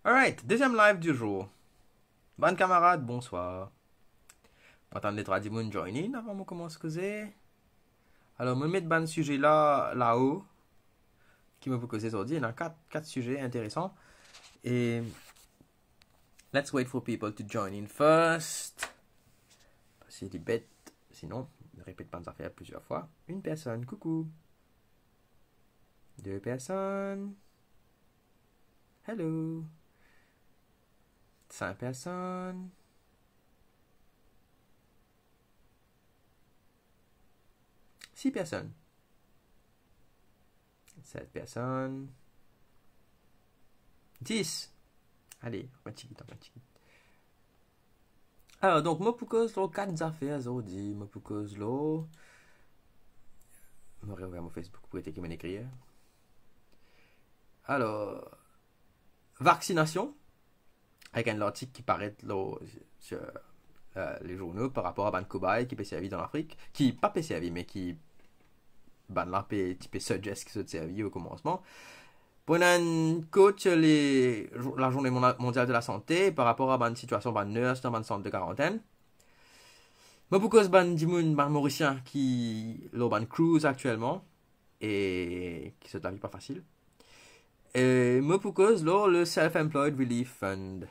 Alright, deuxième live du jour. Bonne camarade, bonsoir. Attendez, trois dix moun join in avant de commencer à causer. Alors, me mettre ban sujet là-haut, qui me peut causer aujourd'hui. Il y en a quatre sujets intéressants. Et let's wait for people to join in first. C'est des bêtes, sinon, ne répète pas nos affaires plusieurs fois. Une personne, coucou. Deux personnes. Hello. 5 personnes. 6 personnes. 7 personnes. 10. Allez, on va checker. Alors, donc, moi, pour cause, là, 4 affaires aujourd'hui. Moi, pour cause, là. Je vais réouvrir mon Facebook pour être qui m'écrire. Alors, vaccination. Avec un article qui paraît là, sur les journaux par rapport à Ban Kobaye qui peut servir dans l'Afrique, qui pas peut servir mais qui ban là peut suggest qui se servir au commencement. Pour un coach la journée mondiale de la santé par rapport à une situation ban nurse dans un centre de quarantaine. Moi pour cause ban dimoun ban mauricien qui l'ont ban cruise actuellement et qui se de la vie pas facile. Et moi pour cause là le Self-Employed Relief Fund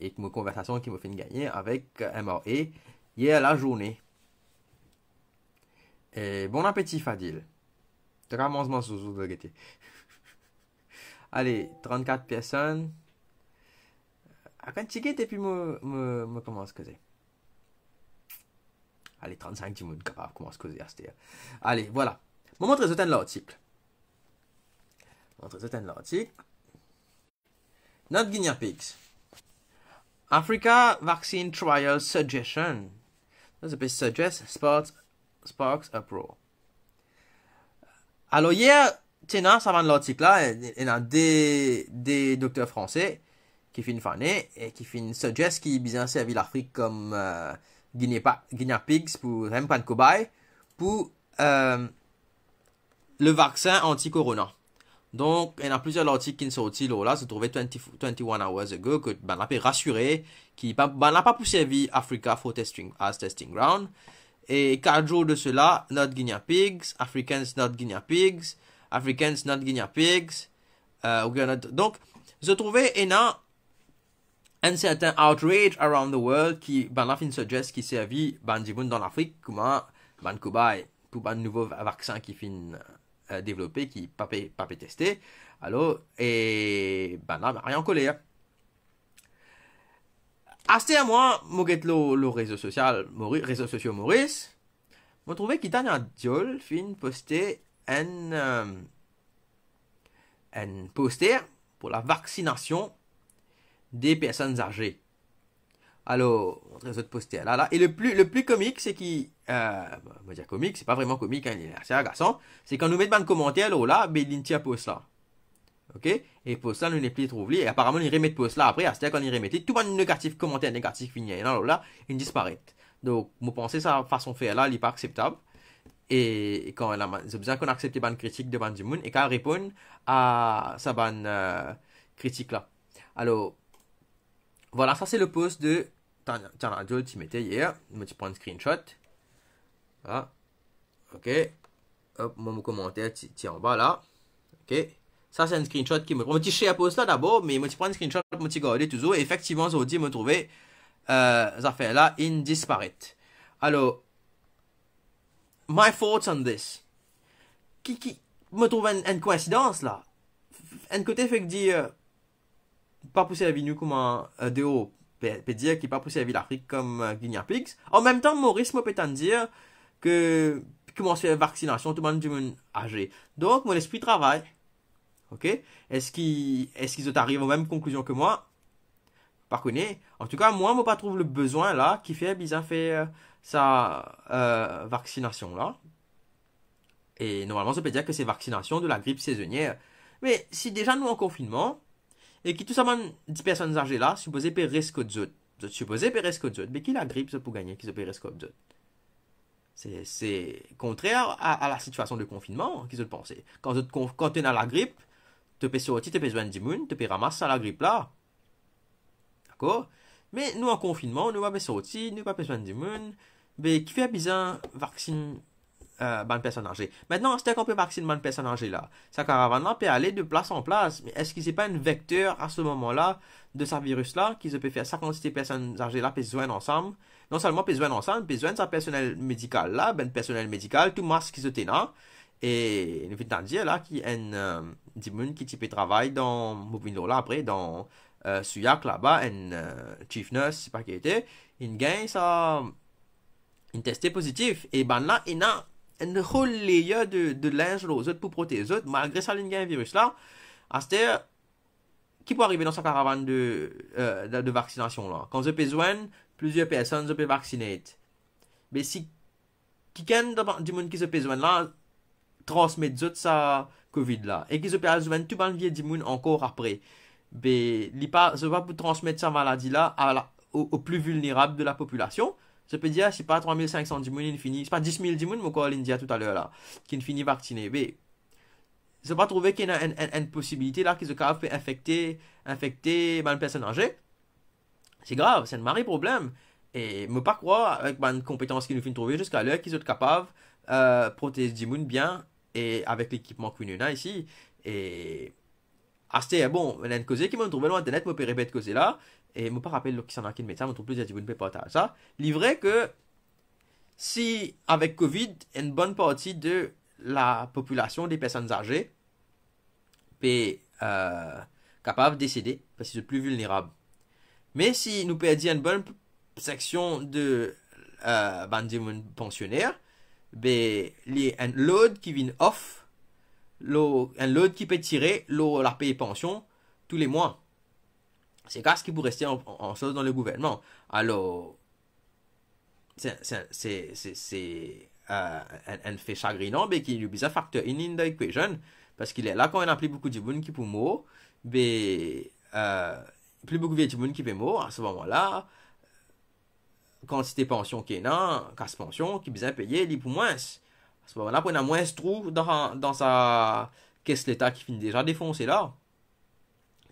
et une conversation qui m'a fait gagner avec MRA hier la journée. Et bon appétit Fadil. Tu commences mon sous de guetter. Allez, 34 personnes. À quand ticket et puis me commence à causer. Allez, 35 du monde capable commence à causer. Allez, voilà. Je vais montrer l'article. Not guinea pigs. Africa vaccine trial suggestion. Ça s'appelle suggest sparks uproar. Alors hier, tenant ça va l'article là, il y a des docteurs français qui font faner et qui font suggest qui bien servi l'Afrique comme guinea pigs pour Ban Kobaye pour le vaccin anti-corona. Donc, il y a plusieurs articles qui sont sortis là, se trouvaient 21 hours ago, que ben a rassuré, qui ben n'a pas pour servir Africa for testing ground. Et 4 jours de cela, not guinea pigs, Africans not guinea pigs, Africans not guinea pigs. Donc, se trouvait il y a un certain outrage around the world qui ben a fait une suggest qui servit ben dans l'Afrique comment Ban Kobaye pour un nouveau vaccin qui fait développé qui pas testé alors et ben là rien en colère assez à moi le réseau social réseaux sociaux Maurice m'ont trouvé qu'il t'a un diol fin posté un poster pour la vaccination des personnes âgées. Alors, on traite de poster là. Et le plus comique, c'est qui, me dire comique, c'est pas vraiment comique, hein, c'est agaçant. C'est quand nous mettons un commentaire là, ben il tient post là. Ok? Et post là, nous n'est plus trouvé. Et apparemment, il remet post là après, c'est-à-dire quand il remet tout le négatif, commentaire négatif, il y a là, il disparaît. Donc, vous pensez ça façon faire là, il n'est pas acceptable. Et quand c'est besoin qu'on accepte une critique de Ban Ki-moon et qu'elle répond à sa ban critique là. Alors, voilà, ça c'est le post de Tiens, tu mettais hier. Je prends un screenshot. Voilà. Ok. Hop, mon commentaire, tiens en bas là. Ok. Ça c'est un screenshot qui me. Je me share post là d'abord, mais je prends un screenshot, je me garder toujours. Et effectivement, aujourd'hui, je me trouvais ces affaires là in disparate. Alors, my thoughts on this. Qui me trouve une coïncidence là. Un côté fait que dire. Pas pousser la vie nous comme un déo peut dire qu'il pas pousser la vie l'Afrique comme guinea pigs. En même temps, Maurice peut en dire que comment se fait vaccination tout le monde du monde âgé. Donc mon esprit travaille. OK? Est-ce qu'ils arrivent aux mêmes conclusions que moi? Pas connaît. En tout cas, moi pas trouve le besoin là qui fait bizarre faire sa vaccination là. Et normalement, ça peut dire que c'est vaccination de la grippe saisonnière. Mais si déjà nous en confinement et qui tout simplement 10 personnes âgées là, supposé payer risque aux autres. Supposé payer risque aux autres. Mais qui la grippe ça pour gagner, qui se paye risque aux autres? C'est contraire à la situation de confinement qu'ils ont pensé. Quand tu as la grippe, tu peux sortir, tu peux besoin de moun, tu peux ramasser ça la grippe là. D'accord? Mais nous en confinement, nous pas sortir, nous pas besoin de moun. Mais qui fait besoin vaccine bonne personne âgée. Maintenant, c'est qu'on peut vacciner bonne personne âgée là. Sa caravane là peut aller de place en place. Mais est-ce que c'est pas un vecteur à ce moment-là de ce virus là qui se peut faire sa quantité de personnes âgées là peut se joindre ensemble? Non seulement peut se joindre ensemble, peut se joindre sa personnel médical là, ben personnel médical, tout masque qui se tenant. Et nous venons dire là qu'il y a un monde qui type travail dans Mobino là après dans Suyak là-bas, un chief nurse, je sais pas qui était, il gagne ça, il testé positif et ben là il a un whole layer de linge aux autres pour protéger les autres malgré ça il gagne un virus là. C'est-à-dire qui peut arriver dans sa caravane de vaccination là. Quand j'ai besoin plusieurs personnes je peux vacciner. Mais si quelqu'un du monde qui se besoin là transmettre d'autres ça Covid là et qui se peut besoin tout le du monde encore après. Mais il pas je vais pour transmettre sa maladie là aux plus vulnérables de la population. Je peux dire c'est pas 3500 du monde infini, c'est pas 10 000 du monde mon collègue dit tout à l'heure là qui finit vacciné. Mais je pas trouvé qu'il y a une possibilité là qui se peut infecter une personne âgée. C'est grave, c'est un marré problème. Et me pas croire avec une compétence qu'ils nous finissent trouver jusqu'à l'heure qu'ils sont capables protéger du monde bien et avec l'équipement qu'on a ici. Et c'était bon, il y a une cause qui m'a trouvé sur internet, je peux répéter cause là et je me pas rappeler qui s'en a qui médecin, je trouve plusieurs monde peut partager ça. Il vrai que si avec Covid, une bonne partie de la population des personnes âgées est capable de décéder parce qu'ils sont plus vulnérables. Mais si nous perdons une bonne section de pensionnaires, ben, il y a un load qui vient off, un load qui peut tirer la paye pension tous les mois. C'est ce qui peut rester en chose dans le gouvernement. Alors, c'est un fait chagrinant, mais qui est bizarre facteur in the equation, parce qu'il est là quand on a plus beaucoup de monde qui peut mourir, mais plus beaucoup de monde qui peut mourir à ce moment-là. Quantité pension qui est là, casse pension qui besoin payer, il pour moins. À ce moment-là, on a moins de trous dans sa caisse l'État qui finit déjà défoncé là.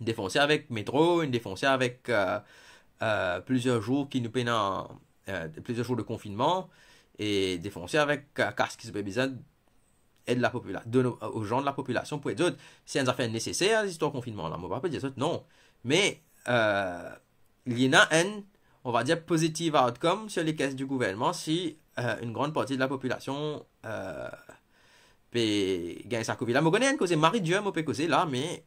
Défoncé avec métro, une défoncé avec plusieurs jours qui nous peinent plusieurs jours de confinement et défoncé avec casse qui se peut besoin aide la population, aux gens de la population pour aider d'autres. C'est une affaire nécessaire, l'histoire de confinement là. On ne va pas dire ça, non. Mais il y en a un on va dire positive outcome sur les caisses du gouvernement si une grande partie de la population peut gagner sa Covid. Là, je connais une cause, Marie-Dieu, je peux causer là, mais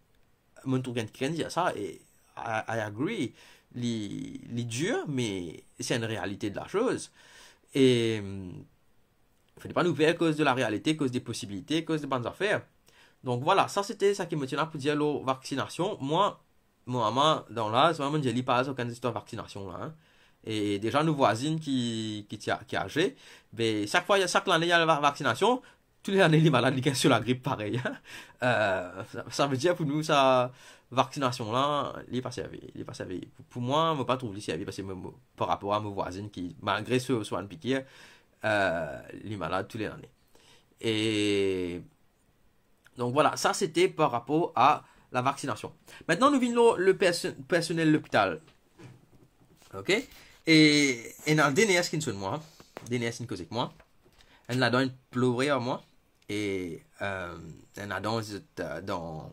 je trouve quelqu'un dire ça et I agree. Il dur, mais c'est une réalité de la chose. Et il ne faut pas nous faire à cause de la réalité, à cause des possibilités, à cause des bonnes affaires. Donc voilà, ça c'était ça qui me tient pour dire la vaccination. Moi, maman, dans là, c'est vraiment, je lis pas aucune histoire de vaccination là. Hein. Et déjà, nos voisines qui âgées, ben, chaque année, il y a la vaccination, toutes les années, les malades, ils sont sur la grippe pareil. Hein. Ça veut dire pour nous, ça, vaccination là, il n'est pas servi. Pour moi, je ne pas trouver servi parce que par rapport à mes voisines qui, malgré ce soin de piquer, les malades toutes les années. Et donc voilà, ça c'était par rapport à la vaccination. Maintenant, nous venons le personnel de l'hôpital. Ok? Et dans le dernier qui nous moi, dernier qui nous cause avec moi, elle a donné pleurer à moi. Et elle a dans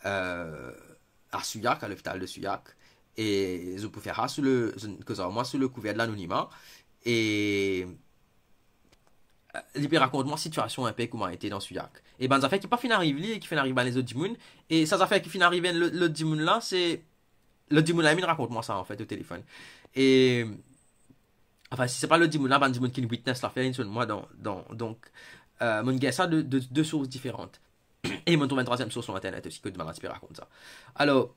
à Suyak, à l'hôpital de Suyak. Et je peux faire ça sous le couvert de l'anonymat. Et il peut raconter moi situation un peu comment été dans Suyak. Et ben ça fait qui pas fin arriver qui fait arriver les autres dimoun et ça fait qui fin arriver l'autre dimoun là c'est le dimoun là il raconte moi ça en fait au téléphone. Et enfin si c'est pas le dimoun là ben dimoun qui witness l'affaire une seule moi donc mon gars ça de deux sources différentes. Et mon trouve une troisième source sur internet aussi que de malade raconte ça. Alors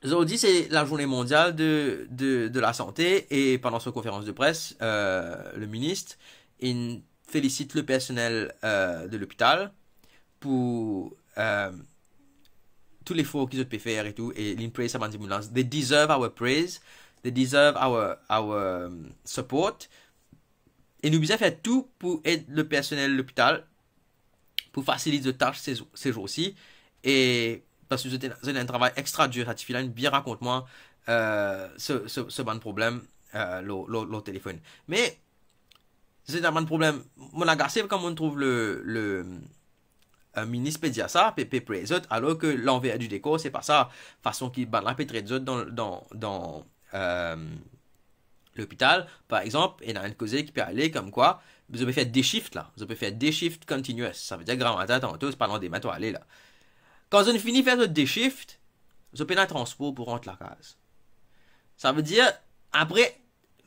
aujourd'hui c'est la journée mondiale de la santé et pendant cette conférence de presse le ministre il félicite le personnel de l'hôpital pour tous les efforts qu'ils ont pu faire et tout. Et il praise Amandi Moulins. They deserve our praise. They deserve our support. Et nous devons faire tout pour aider le personnel de l'hôpital pour faciliter les tâches ces jours-ci. Et parce que c'est un travail extra dur, ça te fait là, bien raconte-moi, ce bon problème, le téléphone. Mais, c'est un bon problème, mon agacé quand on trouve le ministre peut dire ça, peut autres, alors que l'envers du décor, c'est pas ça. Façon qui ban la peut très dans l'hôpital, par exemple, il y a une cause qui peut aller comme quoi, vous avez fait des shifts là, vous avez fait des shifts continuous. Ça veut dire grand matin, tantôt, c'est pas dans des mains, aller là. Quand vous avez fini de faire des shifts, vous avez un transport pour rentrer la case. Ça veut dire, après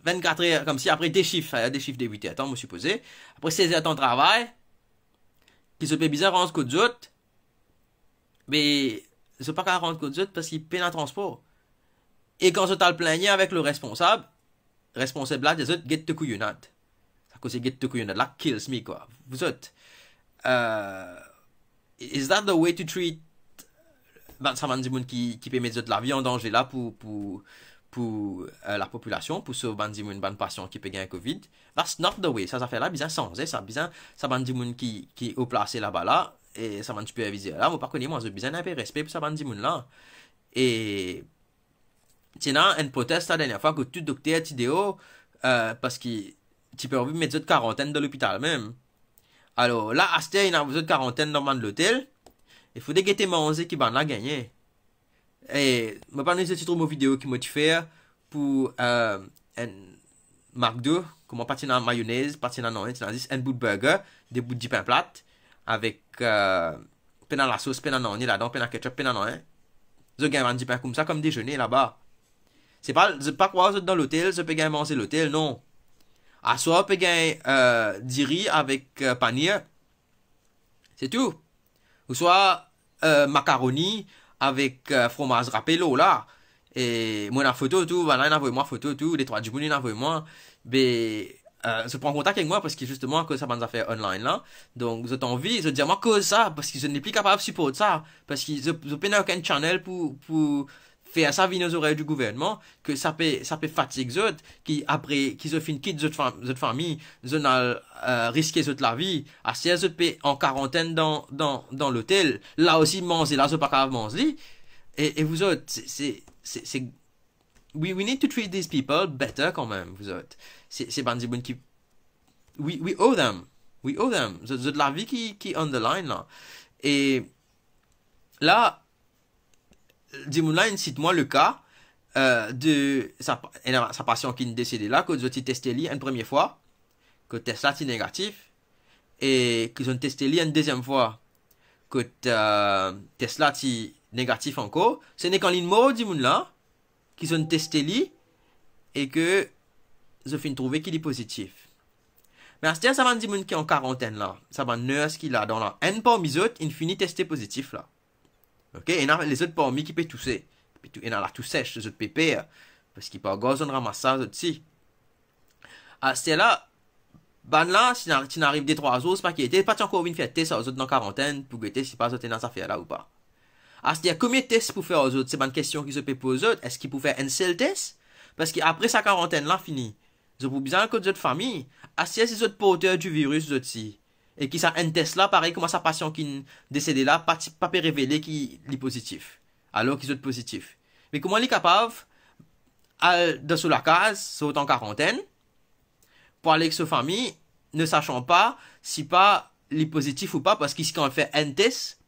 24 heures, comme si après des chiffres, il y a des chiffres de 8 heures, me supposé, après 16 heures de travail, qui se fait bizarre rendre compte d'autres, mais c'est pas qu'à rendre compte d'autres parce qu'il paye un transport. Et quand je t'as le plaigné avec le responsable là, des autres, get the couillonnade. Ça cause get the couillonnade, là, kills me, quoi. Vous autres, is that the way to treat, ça va dire qui peut mettre la vie en danger là pour la population, pour sauver une bonne patient qui peut gagner Covid. That's not the way. Ça fait là, bien sans, ça bien, ça va dire qui est au placé là-bas là, et ça va superviser là, vous pas connaître moi, j'ai besoin d'un peu de respect pour ça va dire là. Et, tiens, un proteste la dernière fois que tout docteur TDO, parce que tu peux envie mettre de quarantaine dans l'hôpital même. Alors, là, à ce il y a besoin de quarantaine dans l'hôtel, il faut des guetter manger qui van la gagner. Et, je vais pas nous dire une vidéo qui m'a fait pour un McDo, comment partir dans la mayonnaise, partir dans un bout de burger, des bouts de pain plat, avec pain à la sauce, pain à l'oignon là-dedans, pain à ketchup, pain à l'oignon. Je gagne un petit pain comme ça, comme déjeuner là-bas. C'est pas quoi, vous êtes dans l'hôtel, je peux gagner manger l'hôtel, non. À soi, je peux gagner du riz avec panier. C'est tout. Ou soit macaroni avec fromage râpé là. Et moi, la photo, tout, voilà, il a envoyé moi photo, tout, les trois du monde, il a envoyé moi. Mais, je prends contact avec moi parce que justement, que ça va nous faire online là. Donc, j'ai envie, je dis moi que ça, parce que je n'ai plus capable de supporter ça. Parce que je n'ai aucun channel pour faire ça via nos oreilles du gouvernement, que ça peut fatiguer les autres, qui après, qui se finissent quitter les autres familles, ils ont risqué la vie, à ces autres en quarantaine dans l'hôtel, là aussi manger, là, c'est pas capable de manger. Et vous autres, we need to treat these people better quand même, vous autres. C'est bandits qui, we owe them. C'est de la vie qui on the line, là. Et, là, dis-moi, cite-moi le cas, de sa patiente qui est décédée là, que vous avez testé une première fois, que test là est négatif, et qu'ils ont testé une deuxième fois, que test là est négatif encore. Ce n'est qu'en ligne mort, dis-moi là, qu'ils ont testé lui, et que je finis trouver qu'il est positif. Mais à ce temps, ça va dire qui est en quarantaine là, ça va nurse qui là dans la N parmi les autres, il finit testé positif là. Ok, et les autres parmi qui peuvent tousser. Et là, tout sèche, les autres pépés, parce qu'ils peuvent gazon ramasser ça aussi. À ce là, ben là, si tu n'arrives des 3 jours, c'est pas qu'il était, pas encore une fête ça aux autres dans quarantaine, pour guetter si pas autres dans sa affaire là ou pas. À ce là, combien de tests pour faire aux autres? C'est pas une question qui se peut poser aux autres. Est-ce qu'ils peuvent faire un seul test? Parce qu'après sa quarantaine là, fini. Ils ont besoin que d'autres familles. À ce là, c'est autres porteurs du virus aussi. Et qui ça un test là, pareil, comment sa patient qui est décédé là, pas peut révéler qu'il est positif. Alors qu'ils sont positifs. Mais comment il est capable, de sous la case, sauter en quarantaine, pour aller avec sa famille, ne sachant pas si pas il est positif ou pas, parce qu'ici quand on fait un test,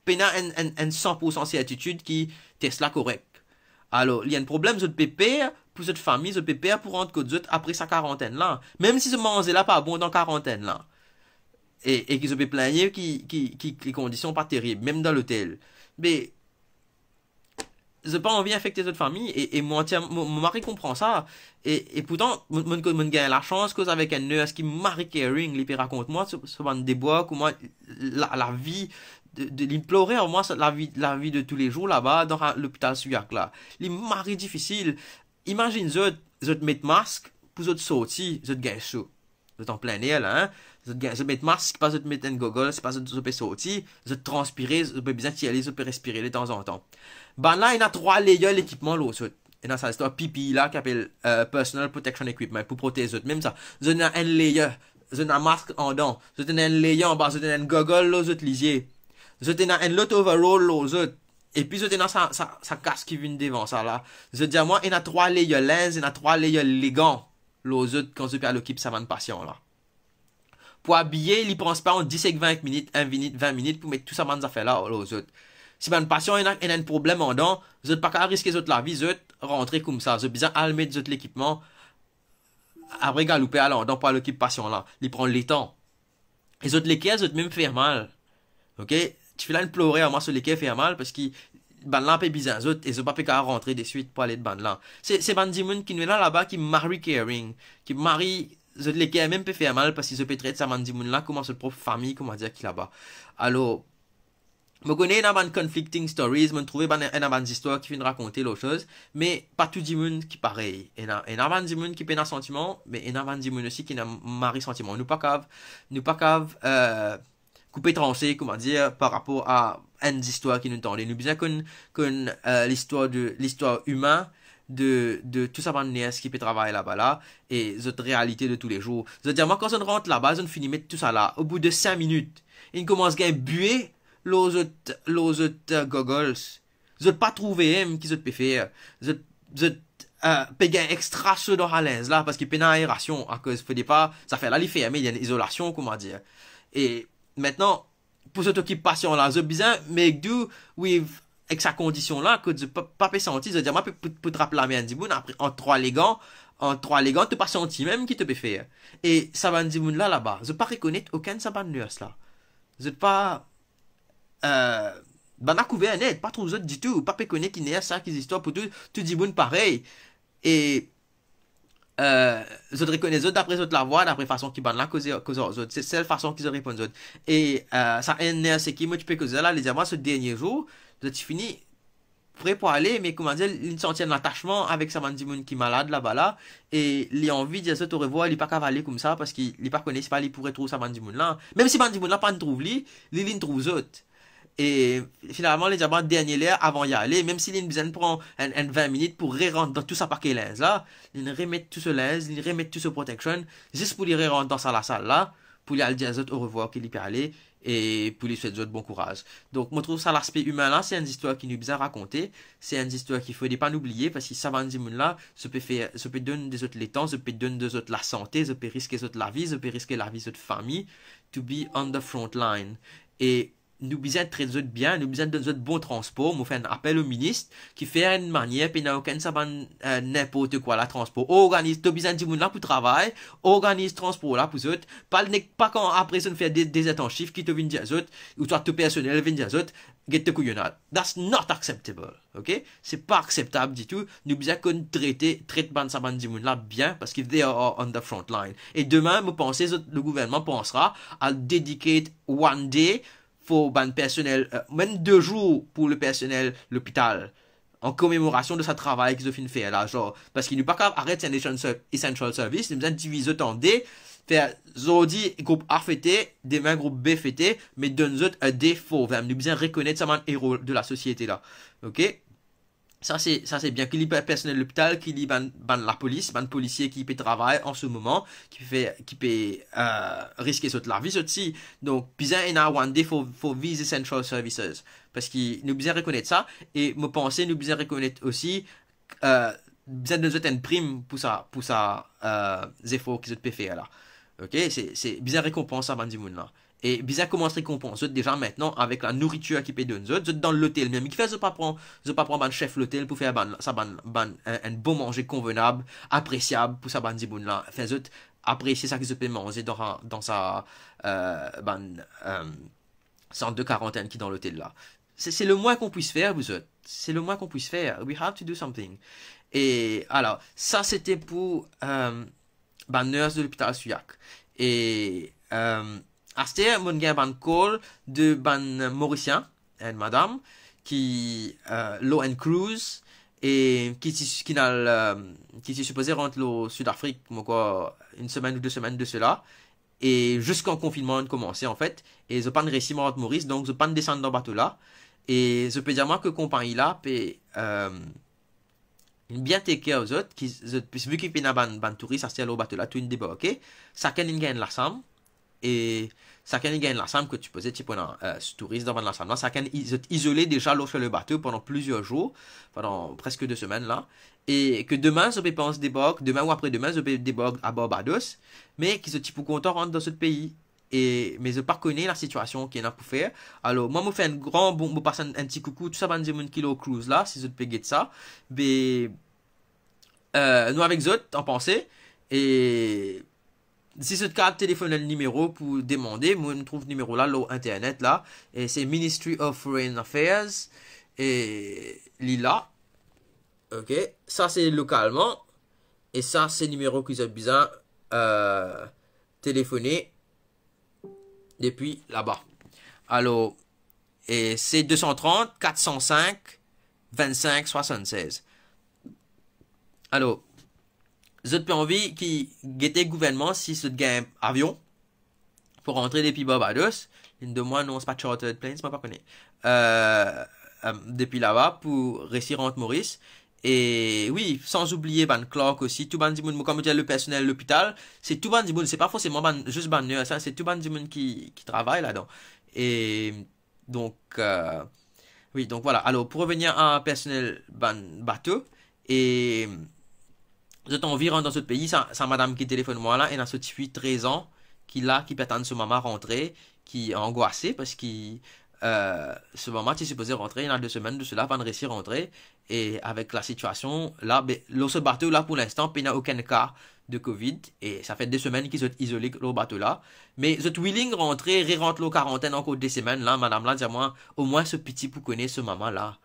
il y a un 100% certitude qui teste là correct. Alors, il y a un problème, de pépé, pour cette famille, de pépé, pour rendre que d'autres après sa quarantaine là. Même si ce manger là pas bon dans quarantaine là. Et qu'ils se peut plaigner qui les conditions pas terribles, même dans l'hôtel. Mais, j'ai pas envie d'affecter cette famille, et mon mari comprend ça. Et pourtant, mon gagne la chance, cause avec un nurse qui Marie Caring, il raconte-moi, ce van des bois, comment la vie, l'implorer en moi, la vie de tous les jours là-bas, dans l'hôpital Suyac là. Il Marie difficile. Imagine, je mettre masque, pour je sortir, je gagne chaud. Je en plein air là, hein. Je mets masque, pas je mettre un goggle, c'est pas je peux sortir, je transpirer, je peux bien tirer, je peux respirer de temps en temps. Ben là, il y a 3 layers l'équipement là. Il y a ça, c'est un pipi là qui appelle Personal Protection Equipment pour protéger les autres. Même ça, je n'ai un layer, je n'ai un masque en dents, je n'ai un layer en bas, je n'ai un goggle là, je lisier. Je n'ai un lot overall là, Et puis, je te dans sa casse qui vient devant ça là. Je dis à moi, il y a 3 layers lens, il y a 3 layers élégants. L'autre, quand je perds l'équipe, ça va de patient là. Pour habiller, il ne pense pas en 10 et 20 minutes, 1 minute, 20 minutes pour mettre tout ça dans affaires là, aux autres. Si ben patient, il a un problème en dedans, vous n'êtes pas qu'à risquer la vie, vous êtes rentrer comme ça. Vous êtes besoin de mettre l'équipement, après galouper à l'endroit pour l'équipe patient là. Il prend les temps. Les autres lesquels, vous êtes même faire mal. Ok? Tu fais là une pleurer à moi sur lesquels faire mal parce qu'ils ban là, c'est bizarre. Les autres, ils n'ont pas pu qu'à rentrer de suite pour aller de ban là. C'est Bandimoun qui nous est là-bas, qui marie caring, qui marie les qui même peut faire mal parce qu'ils se traiter ça Bandimoun là, comment sa propre famille, comment dire qui là-bas. Alors, je connais une conflicting stories, je trouve une histoire qui viennent raconter l'autre chose, mais pas tout le monde qui pareil. Il y a des gens qui peuvent un sentiment, mais il y a des gens aussi qui n'ont mari sentiment. Nous pas cave, couper tranché, comment dire, par rapport à une histoire qui nous tendait. Nous bien qu'on l'histoire humaine de tout ça qui peut travailler là-bas là et cette réalité de tous les jours. Je veux dire, moi quand on rentre là-bas, on finit mettre tout ça là. Au bout de 5 minutes, il commence à buer los autres goggles. Je ne pas trouver qui se peut faire. Je paye extra ceux dans la lens là parce qu'il paye une aération à cause faut pas ça fait là il fait mais il y a une isolation comment dire. Et maintenant pour cette occupation là, je besoin make do with avec sa condition là que je pas senti, je dire moi pour te rappeler la mienne du monde après en 3 légants tu pas senti même qui te peut faire. Et ça va dire là-bas, je pas reconnaître aucun saban nurse là. Je pas ben a couvert net, pas trop autres du tout, pas connaître qui n'est ça qui histoire pour tout dit bon pareil. Et je reconnais les autres d'après les autres la voix, d'après façon qui ban la cause aux autres, c'est la façon qu'ils répondent aux autres. Et ça c'est qui moi tu peux causer là les diamants ce dernier jour, je fini prêt pour aller, mais comment dire, il sentit un attachement avec sa mandimoun qui est malade là-bas là, et il a envie de dire ça au revoir, il n'est pas cavaler comme ça, parce qu'il n'est pas connaît pas, il pourrait trouver sa mandimoun là. Même si mandimoun là pas ne trouve lui, il trouve autres. Et finalement, les diamants dernier l'air avant d'y aller, même s'il besoin de prendre 20 minutes pour rentrer dans tout sa paquet lens là, il remet tout ce lens, il remet tout ce protection, juste pour les rentrer dans la salle là, pour lui aller dire au revoir qu'il y peut aller, et pour lui souhaiter bon courage. Donc, je trouve ça l'aspect humain là, c'est une histoire qui nous est bien racontée, c'est une histoire qu'il faut pas oublier, parce que ça va dire là, ça peut donner des autres les temps, ça peut donner des autres la santé, ça peut risquer des autres la vie, ça peut risquer la vie de votre famille, to be on the front line. Et nous besoin de traiter bien, nous besoin de donner bon transport. Nous faisons un appel au ministre qui fait une manière, puis n'a aucun saban n'importe quoi la transport. Organise, tu besoin de monde là pour travail, organise transport là pour autres. Pas quand après ça nous fait des intensifs qui te viennent dire autres, ou toi tout personnel vient dire autres, get the couillonnade. That's not acceptable, ok? C'est pas acceptable du tout. Nous besoin qu'on traite ban saban du monde là bien parce qu'ils they are on the front line. Et demain, vous pensez, le gouvernement pensera à dédier one day pour ban personnel, même 2 jours pour le personnel l'hôpital, en commémoration de sa travail qu'ils ont fait faire là, genre, parce qu'il n'est pas capable d'arrêter un essential service, il nous a divisé en D, faire Zodi groupe A fêté, demain groupe B fêté, mais donne autres un défaut, nous besoin reconnaître ça un héros de la société là, ok? Ça c'est bien qu'il y ait personnel de l'hôpital, qu'il y ait la police, policier qui peut travailler en ce moment, qui peut risquer la vie aussi. Donc bien il y a one day for these essential services parce qu'il nous besoin reconnaître ça et me penser nous besoin reconnaître aussi besoin de nous une prime pour ça efforts qu'ils peut faire là. OK, c'est bien récompense à Bandimoun là. Et bizarre comment se récompense déjà maintenant avec la nourriture qui peut donner autres dans l'hôtel même qui fait je pas prendre un chef l'hôtel pour faire un bon manger convenable appréciable pour sa bandiboun là fait autres apprécier ça qui se peut manger dans sa centre de quarantaine qui est dans l'hôtel là c'est le moins qu'on puisse faire vous autres c'est le moins qu'on puisse faire we have to do something. Et alors ça c'était pour nurse de l'hôpital Suyac et Aster, mon gars, ban call de ban Mauricien, une madame, qui, Law and Cruise, et qui s'est supposé rentrer au Sud-Afrique, quoi, 1 semaine ou 2 semaines de cela, et jusqu'en confinement, de commencer, en fait, et je pas de récit à Maurice, donc je pas de descendre dans le bateau là, et je peux dire moi que compagnie là, peut, bien take care aux autres, vu qu'il y a ban touriste, Aster, au bateau là, tout une débat, ok, ça qu'elle gagne la somme, et ça quand il gagne l'ensemble que tu posais, tu pendant touriste dans l'ensemble. Ça quand ils isolé déjà l'eau sur le bateau pendant plusieurs jours, pendant presque 2 semaines là. Et que demain, je pense débarque, demain ou après-demain, je débarque à Barbados, mais qui se type pour content rentre dans ce pays. Et, mais je ne connais pas la situation qu'il y a pour faire. Alors, moi, je fais un grand, bon, je passe un petit coucou, tout ça, va dire mon kilo cruise là, si je te paye de ça. Mais, nous avec eux, en pensée. Et, si ce cas téléphone le numéro pour demander, moi, je trouve le numéro là, sur internet là. Et c'est Ministry of Foreign Affairs. Et, là. Ok. Ça, c'est localement. Et ça, c'est le numéro qu'ils ont besoin, téléphoner. Depuis là-bas. Alors, et c'est 230 405 25 76. Alors, j'ai pas envie qui guette gouvernement si ce gain avion pour rentrer depuis Barbados. Une de moi, non, c'est pas chartered planes, je ne connais pas. Depuis là-bas pour réussir entre Maurice. Et oui, sans oublier Ban Clark aussi, tout ban monde, comme dire le personnel de l'hôpital, c'est tout ban monde, c'est pas forcément juste ban ça, c'est tout ban monde qui travaille là-dedans. Et donc, oui, donc voilà. Alors, pour revenir à personnel ban bateau, et je t'environ dans ce pays, ça madame qui téléphone moi là, elle a ce petit 13 ans, qui peut attendre ce maman rentrer, qui est angoissé parce qu'il ce moment, tu es supposé rentrer, il y a 2 semaines de cela, pas de réussir à rentrer. Et avec la situation, là, ce bateau, là, pour l'instant, il n'y a aucun cas de Covid. Et ça fait 2 semaines qu'ils sont isolés, le bateau, là. Mais, vous êtes willing rentrer, re-rentre la quarantaine encore 2 semaines, là, madame, là, dis-moi, au moins ce petit pour connaître ce maman, là.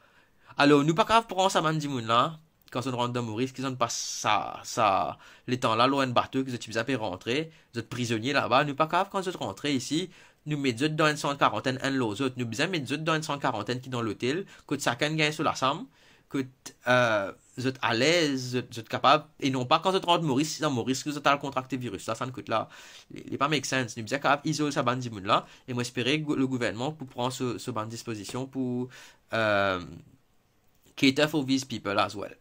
Alors, nous, pas grave pour ça, mandimoun, là, quand on rentre dans Maurice, qu'ils ont pas les temps là, loin de bateau, qu'ils ont utilisé pour rentrer, vous êtes prisonniers là-bas, nous, pas grave quand vous êtes rentrés ici, nous mettons dans une centre quarantaine un l'autre autres. Nous besoin mettre dans une centre quarantaine qui est dans l'hôtel, que chacun gagne sur la somme, que vous êtes à l'aise, vous êtes capable, et non pas quand vous êtes rentré Maurice, dans Maurice, que vous êtes à contracter virus. Ça ne coûte là. Il n'est pas make sense. Nous besoin capable isoler sa bande de là, et moi espérer le gouvernement pour prendre ce bande disposition pour cater for these people as well.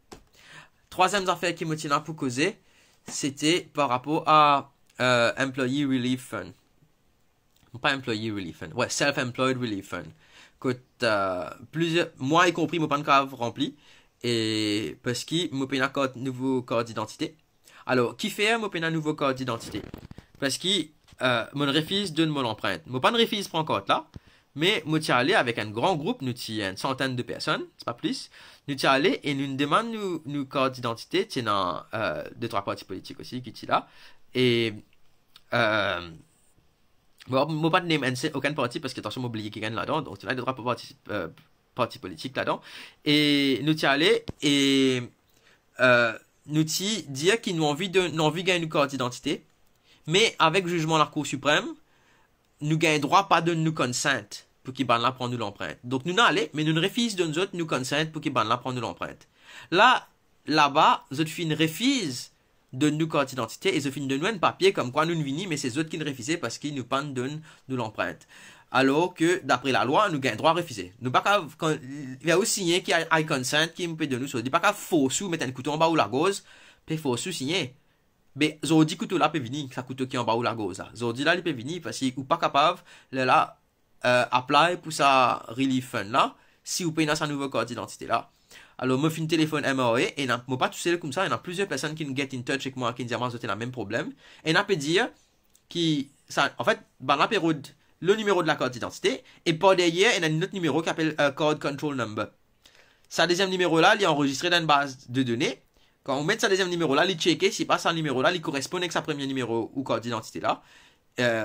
Troisième affaire qui me tient pour causer, c'était par rapport à Employee Relief Fund. Pas Employee Relief Fund, ouais, Self-Employed Relief Fund. Que plusieurs, moi y compris, mon pas de cave rempli, et parce que mon paye un nouveau code d'identité. Alors, qui fait mon paye un nouveau code d'identité? Parce que mon refuse donne mon empreinte. Mon pas de refuse prend code là, mais nous sommes allés avec un grand groupe, nous sommes une centaine de personnes, c'est pas plus. Nous sommes allés et nous demandons nos cartes d'identité, c'est dans 2-3 partis politiques aussi qui sont là. Et bon, je ne vais pas nommer aucun parti parce que attention, je oublié qui gagne là-dedans. Donc, il y a 2-3 partis politiques là-dedans. Et nous sommes allés et nous sommes dit qu'ils ont envie de gagner une carte d'identité. Mais avec le jugement de la Cour suprême, nous gagnons droit pas de nous consent pour qu'ils ban là prendre l'empreinte. Donc, nous n'allons, mais nous refusons de nous autres nous consent pour qu'ils ban là prendre l'empreinte. Là-bas, nous fin refuse de nous carte d'identité et je fin de nous un papier comme quoi nous ne venons, mais c'est eux qui nous refusent parce qu'ils nous pendent de nous l'empreinte. Alors que, d'après la loi, nous gagnons droit à refuser. Nous pas quand il y a aussi signé qui a consent qui me peut de nous, so, dit pas qu'à faux sous mettre un couteau en bas ou la gauze, puis faux sous signer. Mais, Zordi couteau là peut venir, ça couteau qui est en bas ou la gauze là. Zordi là, il peut venir parce qu'il ou pas capable, là, apply pour sa relief fund là, si vous payez dans sa nouvelle carte d'identité là. Alors, moi, je fais un téléphone MRA et moi, pas tout seul comme ça, il y a plusieurs personnes qui nous get in touch avec moi, qui nous disent, moi, j'ai le même problème. Et on peut dire, en fait, ben, la période, le numéro de la carte d'identité, et par derrière, il y a un autre numéro qui s'appelle Card Control Number. Ce deuxième numéro-là, il est enregistré dans une base de données. Quand on met ce deuxième numéro-là, il checker si pas ce numéro-là, il correspond avec sa premier numéro ou carte d'identité-là,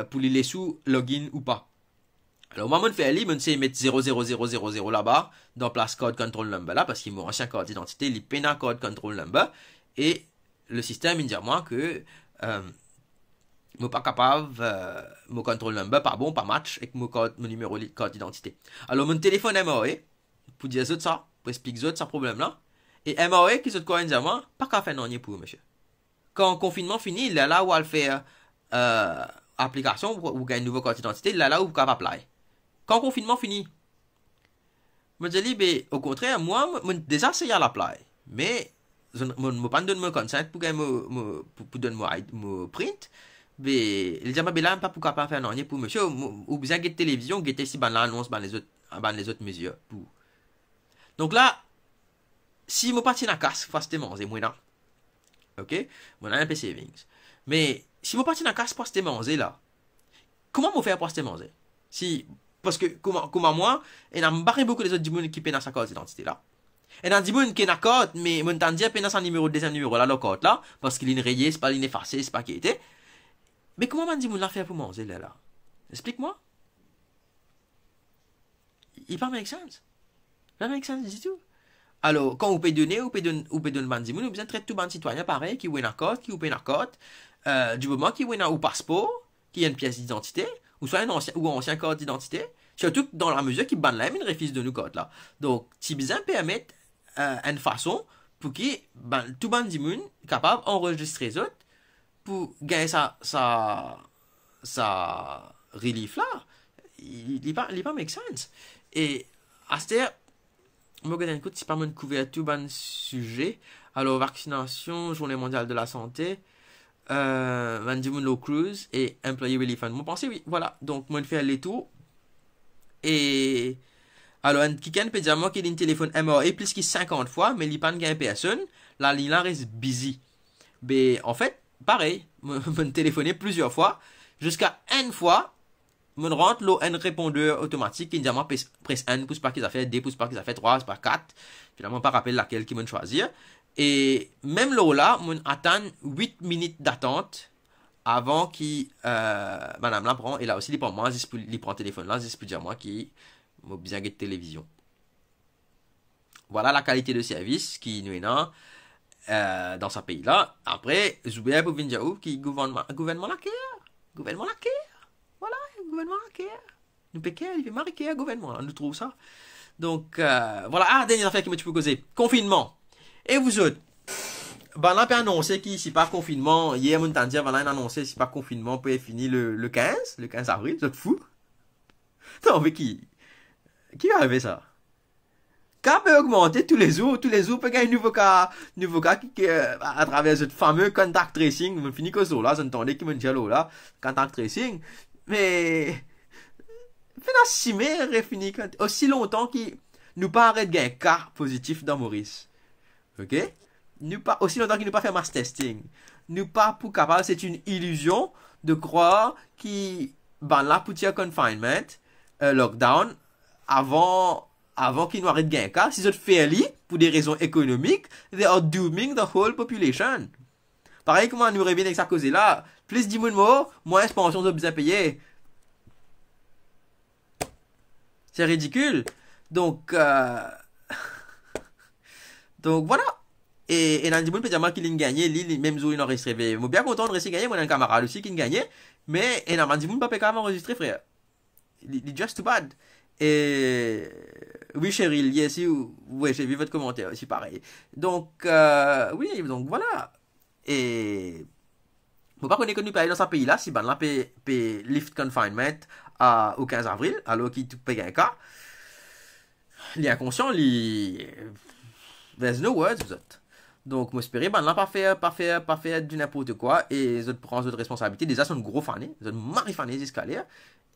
pour les sous login ou pas. Alors, moi, je fais je sais mettre 00000 là-bas, dans place Code Control Number là, parce qu'il m'a ancien carte d'identité, il peine un Code Control Number, et le système, il dit à moi que, je suis pas capable, mon control number, pas bon, pas match, avec mon numéro de carte d'identité. Alors, mon téléphone MAE, pour dire ça, pour expliquer ça problème là, et MAE, qui se quoi, il dit à moi, pas qu'à faire non, pour monsieur. Quand le confinement finit, il est là où elle fait, application, ou gagne une nouvelle carte d'identité, il est là où vous pouvez apply. Quand le confinement finit, je me dis, ben, au contraire, moi, déjà, c'est à l'apply. Mais, je ne peux pas donner mon consent pour donner mon print. il dit, ben là, pas pour capable faire non, pour monsieur, ou bien de télévision, guetter si ban l'annonce, ban les autres mesures. Pour. Donc là, si je parti dans la casse, forcément, c'est moins là. Ok? Moi, un peu savings. Mais, si je parti dans la casse, forcément, là, comment je faire pour manger? Si, parce que, comment moi, et n'a pas beaucoup les autres gens qui peinent dans sa carte d'identité là. Et dans des gens qui ont une carte, mais mon temps dire peine son numéro, deuxième numéro là, le carte là, parce qu'il est rayé, c'est pas effacé, c'est pas qui était. Mais comment on dit mon l'a fait pour manger là? Explique-moi. Il pas make sense. Pas make sense du tout. Alors, quand vous pouvez donner, vous pouvez donner bandi moun, vous besoin traiter tout bandi citoyen pareil, qui ou une carte, qui ou une carte, du moment qui ou un passeport, qui a une pièce d'identité, ou soit un ancien carte d'identité, surtout dans la mesure qui ban là, une refuse de nous carte là. Donc, si besoin permettre une façon pour que tout bandi moun capable d'enregistrer les autres pour gagner sa relief là, il pas make sense. Et à ce moi, je écoute, c'est pas mon couverture, ban sujet. Alors, vaccination, Journée mondiale de la santé, Mandimun Low Cruise et Employee Relief Fund. Moi, pensez, oui, voilà. Donc, moi, je fais les tours. Et, alors, quelqu'un peut dire, moi, qu'il a un téléphone MRA plus que 50 fois, mais il n'y a pas de personne. La ligne là reste busy. Mais, en fait, pareil, je téléphoné plusieurs fois, jusqu'à une fois, je rentre là un répondeur automatique qui dit moi presse 1 pouce par qu'ils a fait 2 pouces par qu'ils a fait 3 par 4 finalement pas rappelle laquelle qui m'a choisir et même là on attend 8 minutes d'attente avant qui madame la prend et là aussi il prend moi il prend le téléphone là juste pour dire moi qui m'a besoin de télévision. Voilà la qualité de service qui nous est dans ce pays là. Après Zuber pour venir dire qui gouvernement la care. Voilà, le gouvernement care. Nous péquons, il fait marquer le gouvernement, nous trouve ça. Donc, voilà. Ah, dernière affaire que tu peux causer. Confinement. Et vous autres, ben là, on peut annoncer qu'il c'est pas confinement. Hier, on t'a dit, voilà, on a annoncé c'est pas confinement, peut finir le 15 avril. Vous êtes fous? Non, mais qui va arriver ça? Quand peut augmenter tous les jours, peut gagner un nouveau cas qui, à travers ce fameux contact tracing. On finit que ça, là, j'entendais qui me dit là, contact tracing. Mais, finalement, fini aussi longtemps qu'il nous pas arrête gagner cas positif dans Maurice. Ok? Nous pas, aussi longtemps qu'il nous pas fait mass testing. Nous pas pour capable, c'est une illusion de croire qu'il, ben là, pour tirer confinement, lockdown, avant qu'il nous arrête gagner cas, si c'est fairly, pour des raisons économiques, they are dooming the whole population. Pareil, comment nous revient avec sa cause là, plus 10 000 morts, moins pensions de besoin payer. C'est ridicule. Donc, donc voilà. Et dans le monde, peut dire qu'il a gagné, même jour, il a enregistré. Je suis bien content de rester gagné. Moi, j'ai un camarade aussi qui a gagné. Mais, et dans le monde, pas capable enregistrer, frère. Il est just too bad. Et, oui, Cheryl, yes, oui, j'ai vu votre commentaire aussi, pareil. Donc, oui, donc voilà. Et, faut pas qu'on ait connu dans ce pays-là, si ben là, peut lift confinement au 15 avril, alors qu'il peut un cas. Il est inconscient, there's no words, vous êtes. Donc, moi, j'espère, ben là, pas faire du n'importe quoi, et je prends votre responsabilité. Déjà, c'est une grosse fanée, c'est une marifanée d'escalier,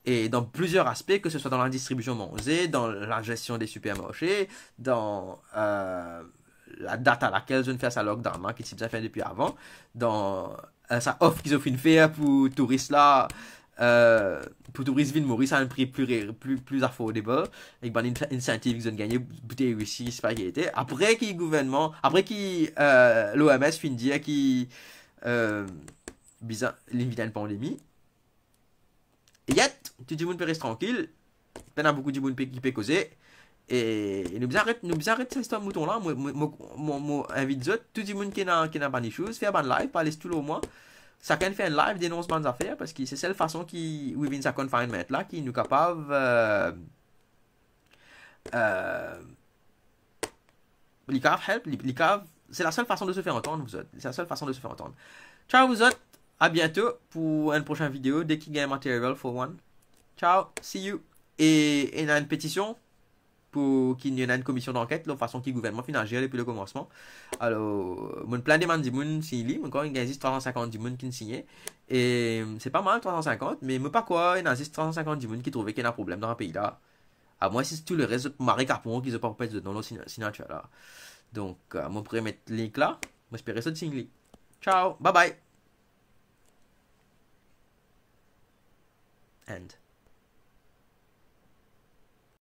et dans plusieurs aspects, que ce soit dans la distribution manger, dans la gestion des supermarchés, dans la date à laquelle je ne fais ça lockdown, qui s'est déjà fait depuis avant, dans sa offre qu'ils offrent une faire pour touristes là, pour touristes Ville Maurice à un prix plus affordable, avec une incentive qu'ils ont gagné, bouteille ici, c'est pas qui était. Après qui gouvernement, après qui l'OMS fin de dire qui bizarre, l'invite à une pandémie. Et yet, tout le monde peut rester tranquille, il y a beaucoup de monde qui peut causer. Et nous arrêtons cette mouton là. Moi, invite tout le monde qui n'a pas de choses, faire un live, parler tout le mois. Chacun fait un live, dénonce bonnes affaires, parce que c'est celle façon qui, within sa confinement là, qui nous capable, c'est la seule façon de se faire entendre, vous autres. C'est la seule façon de se faire entendre. Ciao, vous autres. À bientôt pour une prochaine vidéo, dès qu'il y a un matériel for one. Ciao, see you. Et il y a une pétition. pour qu'il y ait une commission d'enquête, de façon que le gouvernement finance depuis le commencement. Alors, mon plein demande de monde signé, encore il existe 350 du monde qui signé et c'est pas mal 350, mais moi pas quoi, il existe 350 du monde qui trouvait qu'il y a un problème dans le pays là. À moi si tout le reste Marie Capon qui ne pas pas dans le signature là. Donc, moi pourrais mettre le link là, moi j'espère ça de signer. Ciao, bye bye. End.